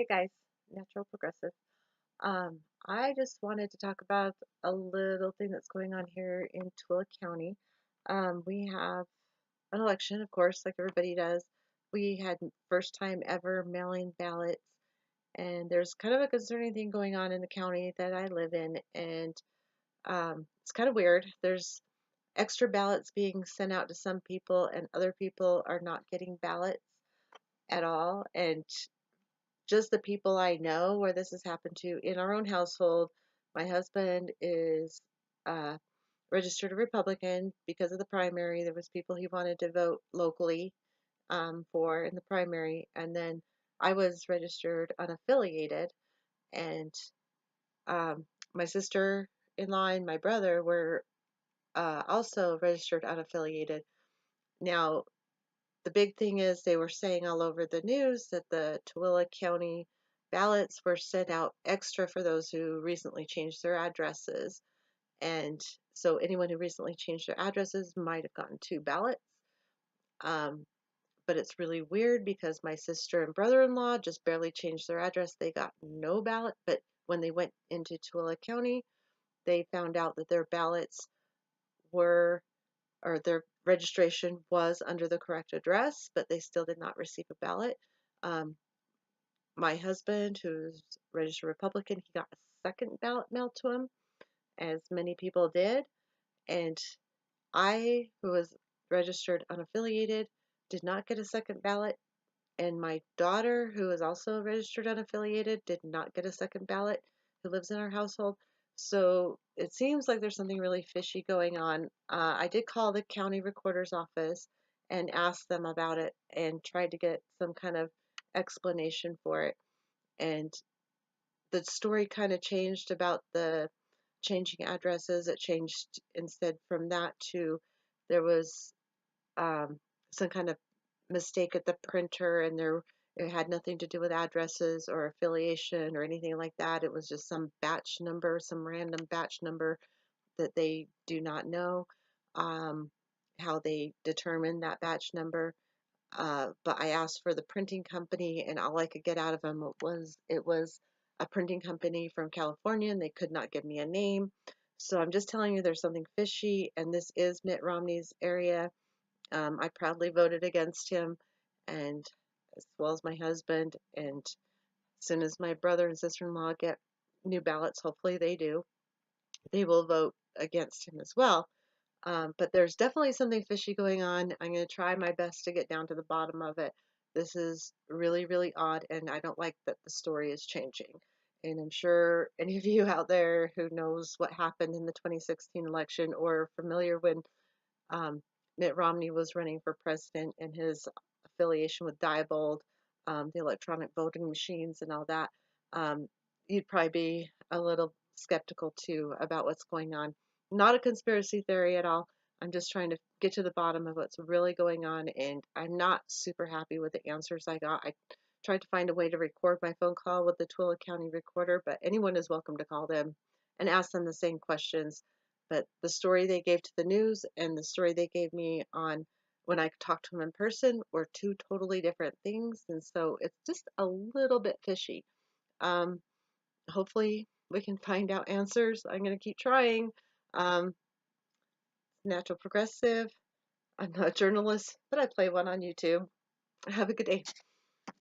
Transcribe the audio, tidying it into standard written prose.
Hey guys, Natural Progressive. I just wanted to talk about a little thing that's going on here in Tooele County. We have an election, of course, like everybody does. We had first time ever mailing ballots, and there's kind of a concerning thing going on in the county that I live in, and it's kind of weird. There's extra ballots being sent out to some people, and other people are not getting ballots at all, and just the people I know where this has happened to in our own household. My husband is registered a Republican because of the primary. There was people he wanted to vote locally for in the primary, and then I was registered unaffiliated, and um, my sister-in-law and my brother were also registered unaffiliated. Now, the big thing is they were saying all over the news that the Tooele County ballots were sent out extra for those who recently changed their addresses. And so anyone who recently changed their addresses might have gotten two ballots. Um, but it's really weird because my sister and brother-in-law just barely changed their address. They got no ballot, but when they went into Tooele County, they found out that their ballots were or their registration was under the correct address, but they still did not receive a ballot. Um, my husband, who's registered Republican, he got a second ballot mailed to him, as many people did. And I, who was registered unaffiliated, did not get a second ballot. And my daughter, who is also registered unaffiliated, did not get a second ballot, who lives in our household. So it seems like there's something really fishy going on. I did call the county recorder's office and ask them about it and tried to get some kind of explanation for it. And the story kind of changed about the changing addresses. It changed instead from that to there was some kind of mistake at the printer, and it had nothing to do with addresses or affiliation or anything like that. It was just some batch number, some random batch number that they do not know um, how they determined that batch number. But I asked for the printing company, and all I could get out of them it was a printing company from California, and they could not give me a name. So I'm just telling you, there's something fishy, and this is Mitt Romney's area. I proudly voted against him, and as well as my husband. And as soon as my brother and sister-in-law get new ballots, hopefully they do, they will vote against him as well. But there's definitely something fishy going on. I'm going to try my best to get down to the bottom of it. This is really, really odd, and I don't like that the story is changing. And I'm sure any of you out there who knows what happened in the 2016 election or familiar when um, Mitt Romney was running for president and his affiliation with Diebold, the electronic voting machines and all that, um, you'd probably be a little skeptical too about what's going on. Not a conspiracy theory at all. I'm just trying to get to the bottom of what's really going on, and I'm not super happy with the answers I got. I tried to find a way to record my phone call with the Tooele County recorder, but anyone is welcome to call them and ask them the same questions. But the story they gave to the news and the story they gave me on when I talked to them in person were two totally different things. And so it's just a little bit fishy. Um, Hopefully we can find out answers. I'm going to keep trying. Um, Natural Progressive. I'm not a journalist, but I play one on YouTube. Have a good day.